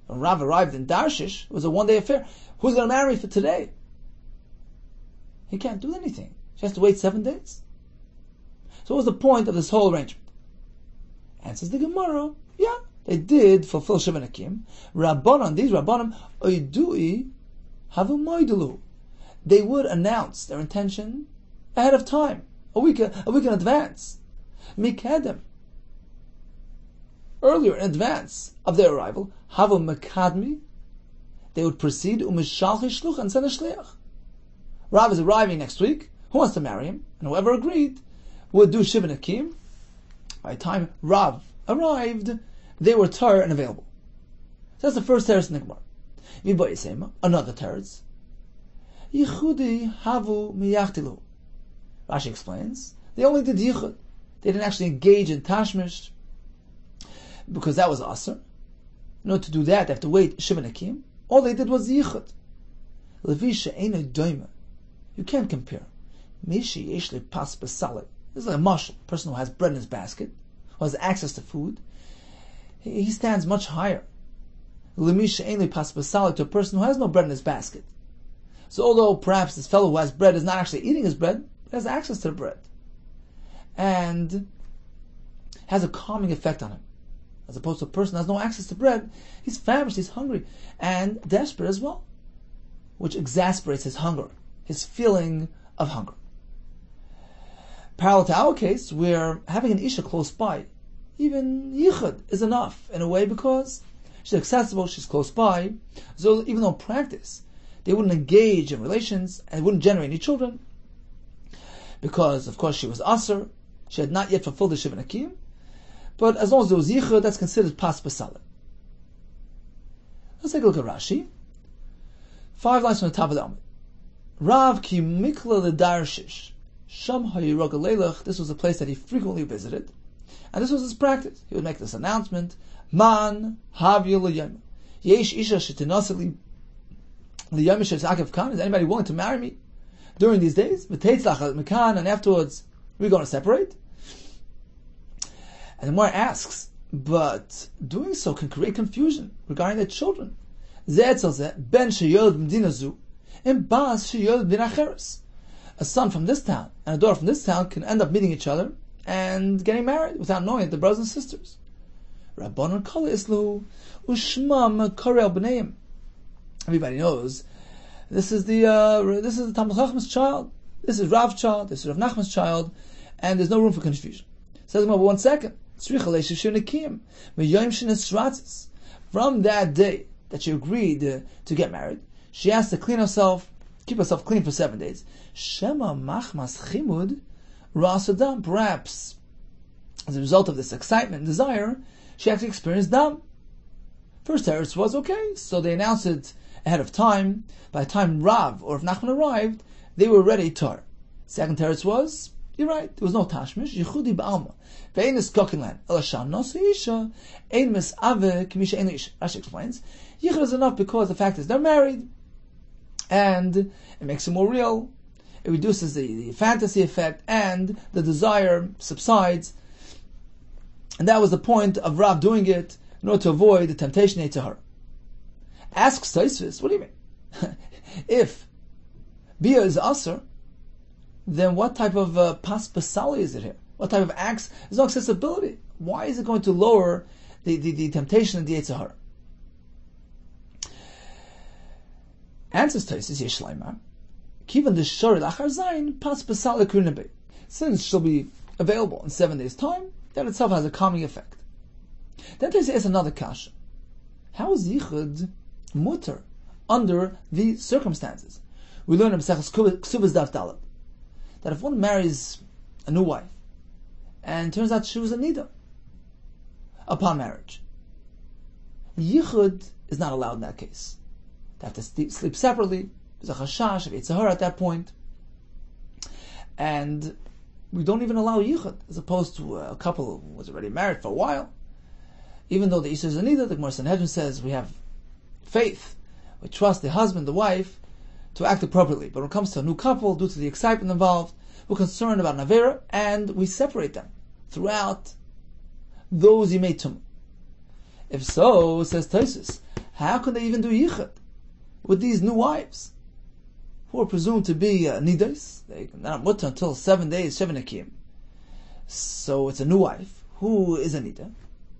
When Rav arrived in Darshish, it was a one-day affair. Who's going to marry for today? He can't do anything. She has to wait 7 days. So what was the point of this whole arrangement? Answers the Gemara, yeah, they did fulfill Shivanakim. These Rabbanim, oidui havu moidulu. They would announce their intention ahead of time, a week in advance. Mikadem. Earlier, in advance of their arrival, havu makadmi. They would proceed umishalchi shluch and send a shliach. Rav is arriving next week. Who wants to marry him? And whoever agreed would do Shivanakim. By the time Rav arrived, they were tar and available. So that's the first teretz in the Gemara. Another teretz. Yichudi havu miyachtilu. Rashi explains, they only did yichud. They didn't actually engage in tashmish, because that was asr. In order to do that, they have to wait Shivanakim. All they did was yichud. Levisha eino doima. You can't compare. Mishi yeshli pas besalit. This is like a marshal, a person who has bread in his basket, who has access to food. He stands much higher. Lemisha eino pas besalit, to a person who has no bread in his basket. So although perhaps this fellow who has bread is not actually eating his bread, he has access to the bread, and has a calming effect on him. As opposed to a person who has no access to bread, he's famished, he's hungry, and desperate as well, which exasperates his hunger, his feeling of hunger. Parallel to our case, we're having an isha close by. Even yichud is enough in a way, because she's accessible, she's close by. So even though in practice they wouldn't engage in relations and wouldn't generate any children, because of course she was asr, she had not yet fulfilled the Shivanakim. But as long as there was yichud, that's considered pas besalit. Let's take a look at Rashi. 5 lines from the top of the Amud. Rav ki mikla ledarshish. Sham hayirog leilach. This was a place that he frequently visited, and this was his practice. He would make this announcement: Man havyu liyom. Yesh isha shetinasli liyom shetzakav kan. Is anybody willing to marry me during these days? V'teitzlach mekan, and afterwards we're going to separate. And the Gemara asks, but doing so can create confusion regarding their children. Ben sheyod medinazu, and bas sheyod bin acheres. A son from this town and a daughter from this town can end up meeting each other and getting married without knowing that they're brothers and sisters. Rabbanon kol islu ushmam korel b'neim. Everybody knows this is the Talmud Chacham's child. This is Rav's child. This is Rav Nachman's child, and there's no room for confusion. Says him, 1 second. From that day that she agreed to get married, she has to keep herself clean for 7 days. Shema machmas chimud rasadam. Perhaps as a result of this excitement and desire, she actually experienced dam. First teretz was okay, so they announced it ahead of time. By the time Rav or Nachman arrived, they were ready tar. Second teretz was, you're right, there was no tashmish. Yichudi ba'alma. Ve'ein is kokinlan. Elasham nosu isha. Ein mis'ave k'misha ein isha. Rashi explains, yichud is enough because the fact is they're married, and it makes it more real. It reduces the fantasy effect, and the desire subsides. And that was the point of Rav doing it, in order to avoid the temptation to her. Asks Tosfos, what do you mean? If Bia is Asr, then what type of pas basali is it here? What type of acts? There's no accessibility. Why is it going to lower the temptation and the Yetzer Hara? Answers Tosfos, Yeshleima. Kivan the Shor Lachar Zayin pas basali kurnabe. Since she'll be available in 7 days' time, that itself has a calming effect. Then Tosfos asks another kasha. How is yichud mutter under these circumstances? We learn in Maseches Ksubas Daf Daled that if one marries a new wife and it turns out she was a nida upon marriage. Yichud is not allowed in that case. They have to sleep separately. There's a chashash of Yitzhahar at that point. And we don't even allow yichud, as opposed to a couple who was already married for a while. Even though the Isha is a nida, the Gemara Sanhedrin says we have faith, we trust the husband, the wife, to act appropriately. But when it comes to a new couple, due to the excitement involved, we're concerned about an avera, and we separate them throughout those Yimei Tumah. If so, says Tosfos, how can they even do yichud with these new wives, who are presumed to be nidas? They're not mutter until 7 days, Sheven Akim. So it's a new wife who is a nida,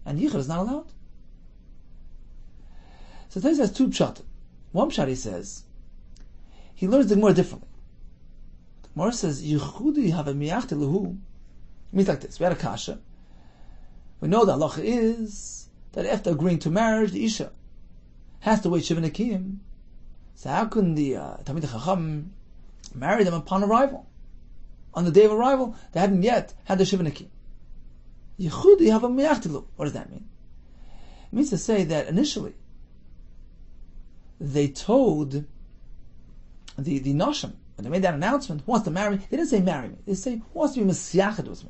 and yichud is not allowed. So Tosfos has two pshat. One pshat, he says, he learns the Gemara differently. The Gemara says, Yichudi have a miyachte lehu. It means like this: we had a kasha. We know that halacha is that after agreeing to marriage, the Isha has to wait Sheven Akim. So how can the Talmidei Chacham marry them upon arrival? On the day of arrival, they hadn't yet had the Sheven Akim. Yichudi have a miyachte lehu. What does that mean? It means to say that initially they told the Nashim, when they made that announcement, who wants to marry me? They didn't say marry me. They say, who wants to be Mesiached with me?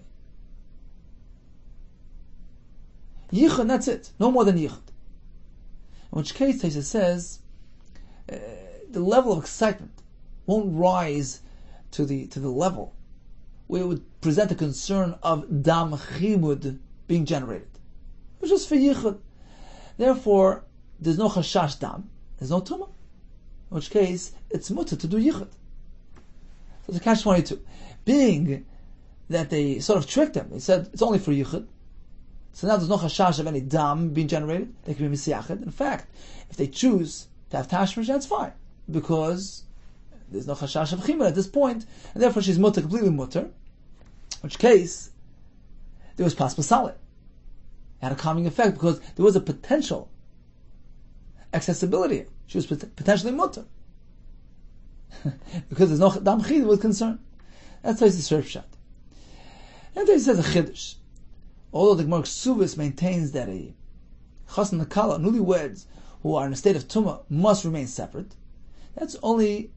Yichud, that's it. No more than Yichud. In which case, Tosfos says, the level of excitement won't rise to the level where it would present a concern of dam chimud being generated. It's just for Yichud. Therefore, there's no chashash dam, there's no tumah. In which case, it's mutter to do yichud. So it's a catch 22. Being that they sort of tricked them, they said it's only for yichud, so now there's no chashash of any dam being generated, they can be misiached. In fact, if they choose to have tashmish, that's fine, because there's no chashash of chimur at this point, and therefore she's mutter, completely mutter, in which case, there was pas pasalit. It had a calming effect, because there was a potential accessibility. She was potentially mutter. Because there's no dam chid was concerned. That's how the surf shot. And then he says a chiddush. Although the Gemara Ksubis maintains that a chas and kala, newlyweds who are in a state of tumah, must remain separate, that's only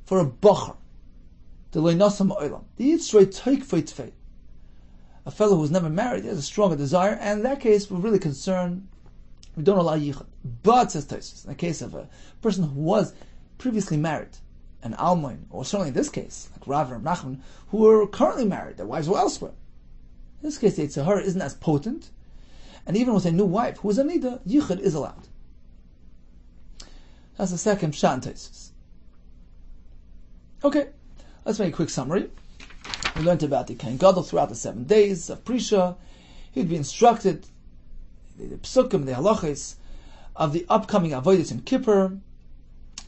for a bacher. The loynasam oilam. The yitzrei toik feitfei. A fellow who's never married has a stronger desire, and in that case, we're really concerned. We don't allow yichud. But, says Tosfos, in the case of a person who was previously married, an almoin, or certainly in this case, like Rav and Nachman, who were currently married, their wives were elsewhere. In this case, the Yitzhahara isn't as potent, and even with a new wife who is a nida, yichud is allowed. That's the second pshat in Tosfos. Okay, let's make a quick summary. We learned about the Kohen Gadol throughout the 7 days of Prisha. He'd be instructed the psukim, the halachas of the upcoming avodas in Kippur.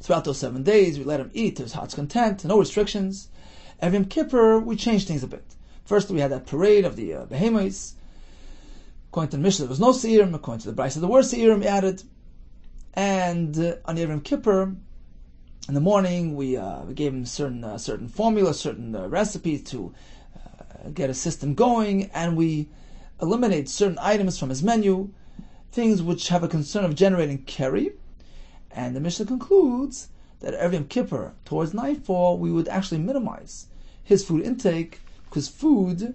Throughout those 7 days, we let him eat to his heart's content, no restrictions. Every Yom Kippur, we changed things a bit. First, we had that parade of the behemoths. According to the Mishnah, there was no seirim. According to the Brisa, there were seirim added. And on Yom Kippur, in the morning, we gave him certain formulas, certain recipes to get a system going, and we eliminate certain items from his menu, things which have a concern of generating keri. And the Mishnah concludes that every Yom Kippur, towards nightfall, we would actually minimize his food intake, because food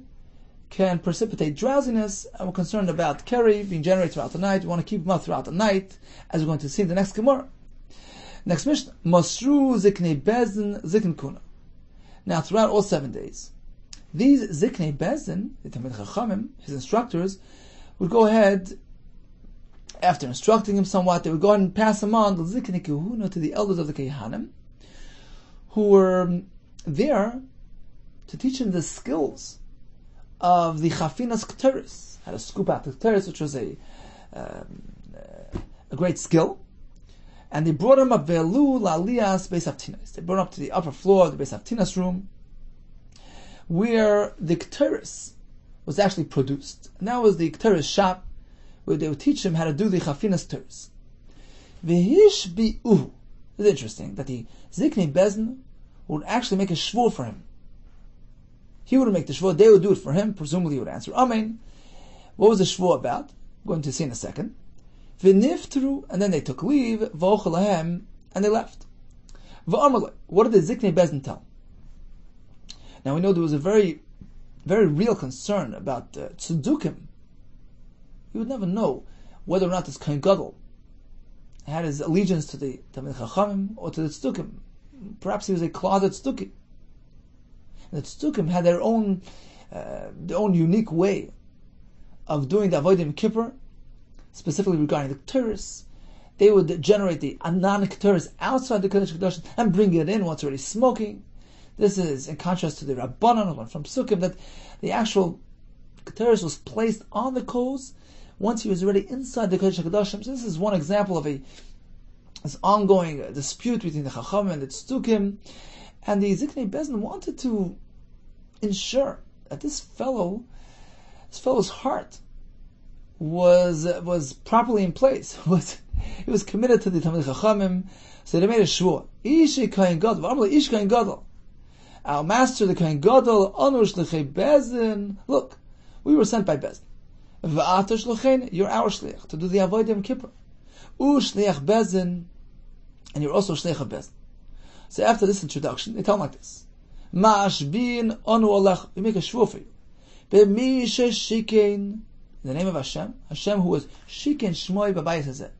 can precipitate drowsiness, and we're concerned about keri being generated throughout the night. We want to keep him up throughout the night, as we're going to see in the next Gemara. Next Mishnah, Masru Ziknei Bezdin Zikn Kuna. Now, throughout all 7 days, these Ziknei Bezdin, the Talmidei Chachamim, his instructors, would go ahead, after instructing him somewhat, they would go ahead and pass him on to the elders of the Kehanim, who were there to teach him the skills of the Chafinas Kteris, how to scoop out the Kteris, which was a great skill. And they brought him up Velu Lalias Beis Avtinas. They brought him up to the upper floor of the Beis Avtinas room, where the Kteris was actually produced. And that was the Kteris shop, where they would teach him how to do the Chafinas Kteris. Vehish bi'uhu. It's interesting that the Ziknei Bezdin would actually make a shvur for him. He wouldn't make the shvua, they would do it for him. Presumably he would answer Amen. What was the shvua about? I'm going to see in a second. V'niftru, and then they took leave, v'ochelahem, and they left. V'amalei, what did the Ziknei Bezdin tell? Now we know there was a very, very real concern about tzedukim. You would never know whether or not this Kohen Gadol had his allegiance to the Talmid Chachamim or to the Tzedukim. Perhaps he was a closet Tzedukim. The Tzedukim had their own unique way of doing the Avodim Kippur, specifically regarding the Ketores. They would generate the Anan Ketores outside the Kodesh Kodashim and bring it in once already smoking. This is in contrast to the Rabbanan, one from Sukkim, that the actual Ketores was placed on the coals once he was already inside the Kodesh HaKadoshim. So this is one example of this ongoing dispute between the Chacham and the Tzedukim. And the Ziknei Bezdin wanted to ensure that this fellow's heart was properly in place. He was committed to the Talmid Chachamim. So they made a shvua. Ishi Kohen Gadol, v'amrei Ish Kohen Gadol. Our master, the Kohen Gadol, Anu Shlichei Bezdin. Look, we were sent by Bezdin. V'ata shluchein, you're our shliach to do the avodim kippur. Shliach Bezdin, and you're also shliach of Bezdin. So after this introduction, they tell him like this: Ma'ashbin anu olech. We make a shvur for you. B'mi sheshikein, in the name of Hashem, Hashem who was shikein shmoi b'bayis hazeh,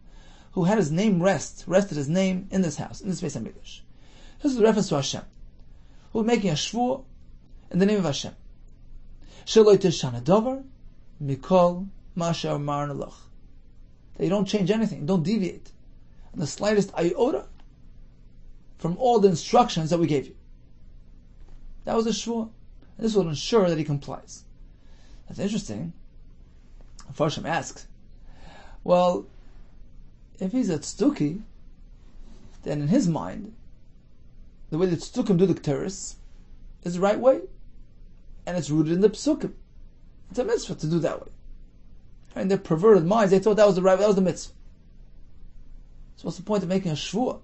who had his name rested his name in this house, in this Beis Hamikdash. This is a reference to Hashem, who was making a shvur in the name of Hashem. Sheloi tishana davar. Mikol Masha Marn Alach. That you don't change anything, don't deviate on the slightest iota from all the instructions that we gave you. That was a shvua. And this will ensure that he complies. That's interesting. Farshim asks, well, if he's a tzduki, then in his mind, the way that tzdukim do the Ketores is the right way, and it's rooted in the psukim. It's a mitzvah to do that way. In their perverted minds, they thought that was the right way, that was the mitzvah. So what's the point of making a shvua?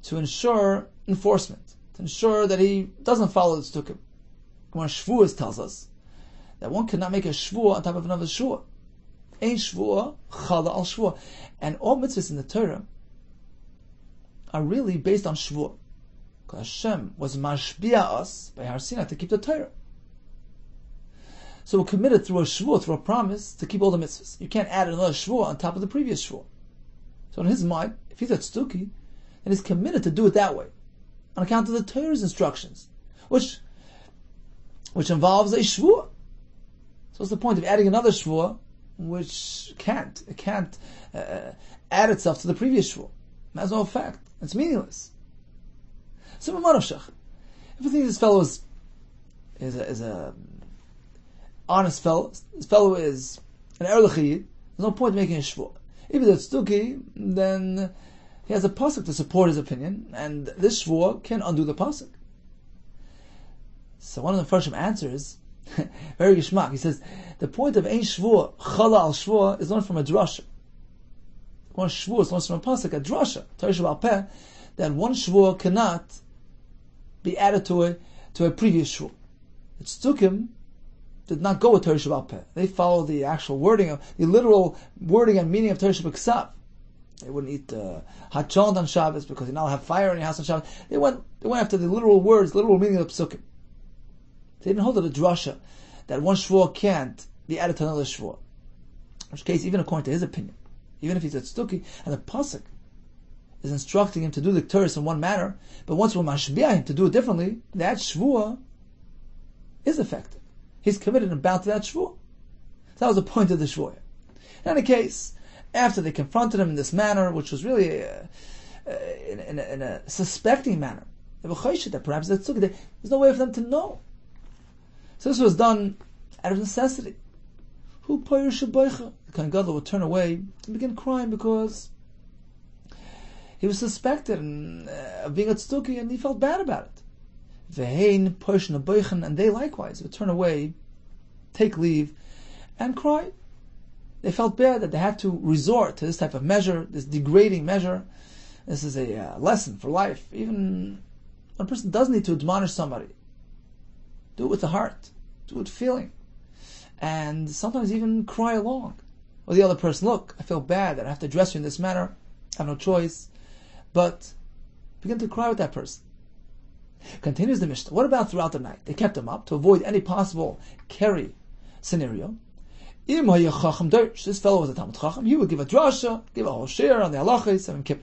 To ensure enforcement, to ensure that he doesn't follow the tzdukim. When shvuas tells us that one cannot make a shvua on top of another shvua. Ein shvua, chala al shvua. And all mitzvahs in the Torah are really based on shvua. Because Hashem was mashbiah us by Har Sinai to keep the Torah. So we're committed through a shvua, through a promise, to keep all the mitzvahs. You can't add another shvua on top of the previous shvua. So in his mind, if he's a tzduki, then he's committed to do it that way, on account of the Torah's instructions, which involves a shvua. So what's the point of adding another shvua, which can't add itself to the previous shvua? It has no effect. It's meaningless. So if you think this fellow is a honest fellow, this fellow is an erlechiyid, there's no point in making a shvua. If he's a tzduki, then he has a pasuk to support his opinion, and this shvua can undo the pasuk. So one of the Farshim answers, very gishmak, he says, the point of ein shvua, chala al shvua, is learned from a drasha. One shvua is learned from a pasuk, a drasha, Torah Sheba'al Peh, that one shvua cannot be added to a previous shvua. The tzdukim did not go with Torah Sheba'al Peh. They followed the actual wording of the literal wording and meaning of Torah Sheba'al. They wouldn't eat hot cholent on Shabbos because you now have fire in your house on Shabbos. They went after the literal words, literal meaning of the psukim. They didn't hold to the drasha that one shvua can't be added to another shvua. In which case, even according to his opinion, even if he's a tzduki and the pasuk is instructing him to do the Ketores in one manner, but once we're mashbiah him to do it differently, that shvua is effective. He's committed and bound to that shvua. So that was the point of the shvua. In any case, after they confronted him in this manner, which was really in a suspecting manner, they were chayshed that perhaps that's tzduki. There's no way for them to know. So this was done out of necessity. Who poyer shebeicha? The Kohen Gadol would turn away and begin crying because he was suspected of being a tzduki, and he felt bad about it. Vehein poyer shebeichen, and they likewise would turn away, take leave, and cry. They felt bad that they had to resort to this type of measure, this degrading measure. This is a lesson for life. Even when a person does need to admonish somebody, Do it with the heart. Do it with feeling. And sometimes even cry along. Or the other person, look, I feel bad that I have to address you in this manner. I have no choice. But begin to cry with that person. Continues the Mishnah. What about throughout the night? They kept him up to avoid any possible carry scenario. This fellow was a Talmud Chacham. He would give a drasha, give a whole share on the halachas of Kippur.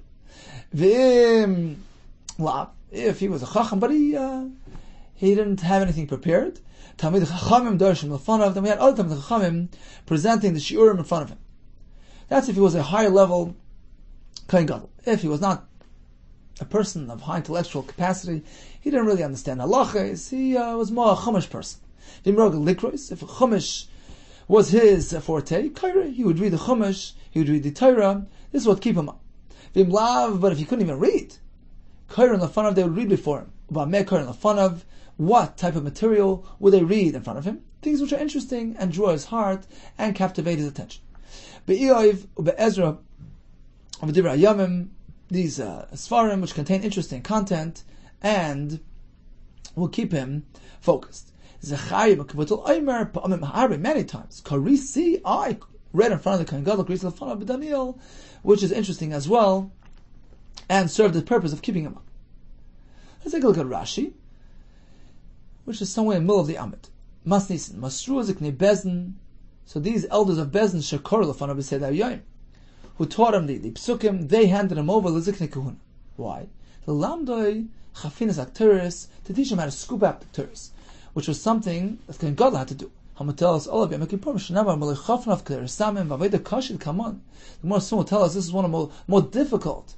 If he was a Chacham, but he didn't have anything prepared, then we had other Talmid Chachamim presenting the shiurim in front of him. That's if he was a higher level Kohen Gadol. If he was not a person of high intellectual capacity, he didn't really understand halachas. He was more a chumash person. If chumash was his forte, he would read the chumash, he would read the Torah. This would keep him up. But if he couldn't even read, they would read before him. What type of material would they read in front of him? Things which are interesting and draw his heart and captivate his attention. These Sfarim which contain interesting content and will keep him focused. Many times, Karisi, I read in front of the Kohen Gadol, Karisi Lefanav B'Daniel, which is interesting as well, and served the purpose of keeping him up. Let's take a look at Rashi, which is somewhere in the middle of the Amid. Masnisin, Masru Ziknei Bezdin. So these elders of Bezdin, Shekor Lefanav B'Seder Yoim, who taught him the psukim, they handed him over L'Ziknei Kahuna. Why? The Lamdoi Chafinas Akteris, to teach him how to scoop up the Akteris, which was something that Kohen Gadol had to do. The more soon will tell us this is one of the more difficult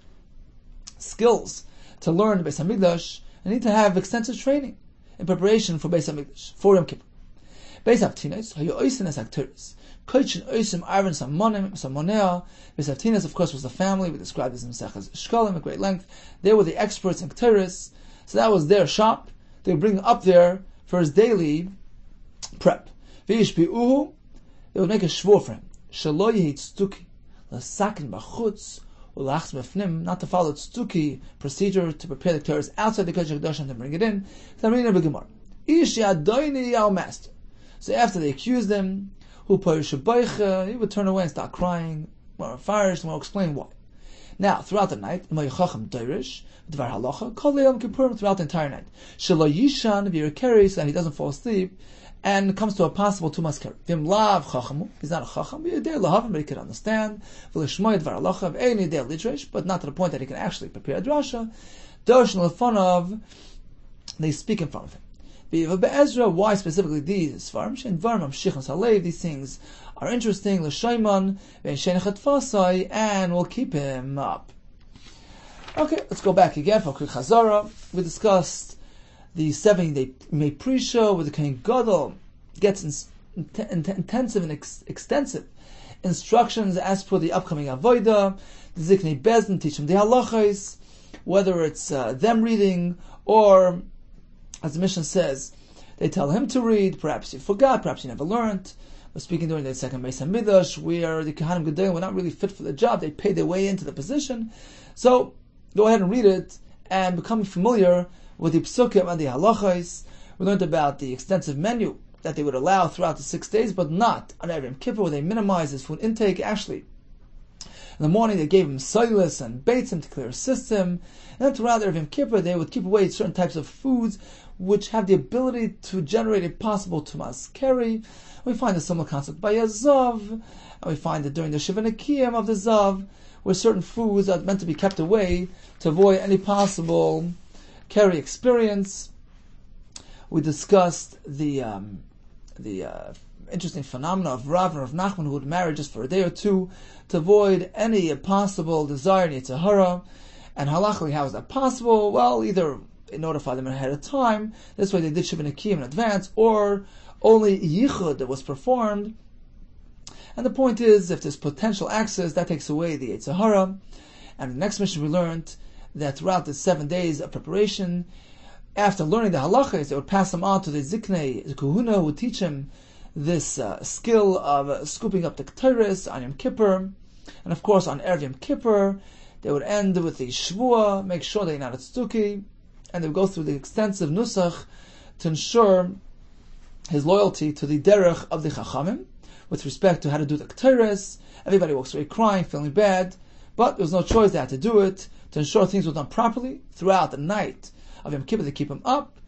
skills to learn Beis Hamikdash. You need to have extensive training in preparation for Beis Hamikdash, for Yom Kippur. Beis Havtinos, Hayu Oisinas Akteris, Koichin Oisim Arvin Samonea. Beis Havtinos, of course, was the family. We described this in Mesechus Shkolim at great length. They were the experts in Akteris, so that was their shop. They would bring him up there for his daily prep. They would make a shvur for him. Shelo yehit stuki, l'sakin b'chutz, u'lachs b'fnim, not to follow stuki procedure to prepare the Torahs outside the Kodesh HaKadosh and to bring it in. Ish yadoini yal master. So after they accused him, he would turn away and start crying, more fires, and we'll explain why. Now, throughout the night, throughout the entire night, Shelo Yishan B'Yirkeri, so that he doesn't fall asleep, and comes to a possible tumas keri. V'im lav chachamu, he's not a chacham, but he can understand. V'lishmoy dvar halacha, v'ein yidei lidresh, but not to the point that he can actually prepare a drasha. Dorshan lefonav, they speak in front of him. Be'ezra, why specifically these svarim? Shein dvarim amshichas halev, these things are interesting. L'shayman ve'shein chatfasai, and will keep him up. Okay, let's go back again for a quick chazara. We discussed the 7-day May pre-show where the Kohen Gadol gets intensive and extensive instructions as per the upcoming avodah. The Ziknei Bezdin teach him the halachos, whether it's them reading or, as the Mishnah says, they tell him to read. Perhaps you forgot, perhaps you never learned. We're speaking during the second Beis Hamikdash, where the Kohanim Gedolim were not really fit for the job. They paid their way into the position. So go ahead and read it and become familiar with the psukim and the halachos. We learned about the extensive menu that they would allow throughout the 6 days, but not on Erev Yom Kippur, where they minimize his food intake. Actually, in the morning they gave him soilus and baits him to clear his system, and then throughout Erev Yom Kippur they would keep away certain types of foods which have the ability to generate a possible tumas keri. We find a similar concept by a zav, and we find that during the Shiva Nekiyim of the zav, where certain foods are meant to be kept away to avoid any possible keri experience. We discussed the interesting phenomena of Rav and Rav Nachman, who would marry just for a day or two to avoid any possible desire in Yetzer Hara. And halachically, how is that possible? Well, either they notify them ahead of time, this way they did Shiva Nekiyim in advance, or only Yichud that was performed. And the point is, if there's potential access, that takes away the Yetzer Hara. And in the next mission we learned that throughout the 7 days of preparation, after learning the halachas, they would pass them on to the Ziknei Kahuna, who would teach him this skill of scooping up the Ketores on Yom Kippur. And of course, on Erev Yom Kippur, they would end with the Shvua, make sure they're not at Stuki, and they would go through the extensive Nusach to ensure his loyalty to the derech of the Chachamim with respect to how to do the Ketores. Everybody walks away crying, feeling bad, but there was no choice, they had to do it to ensure things were done properly throughout the night of Yom Kippur. They keep him up.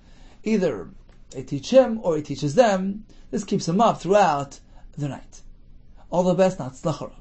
Either they teach him or he teaches them. This keeps him up throughout the night. All the best, not tzlachar.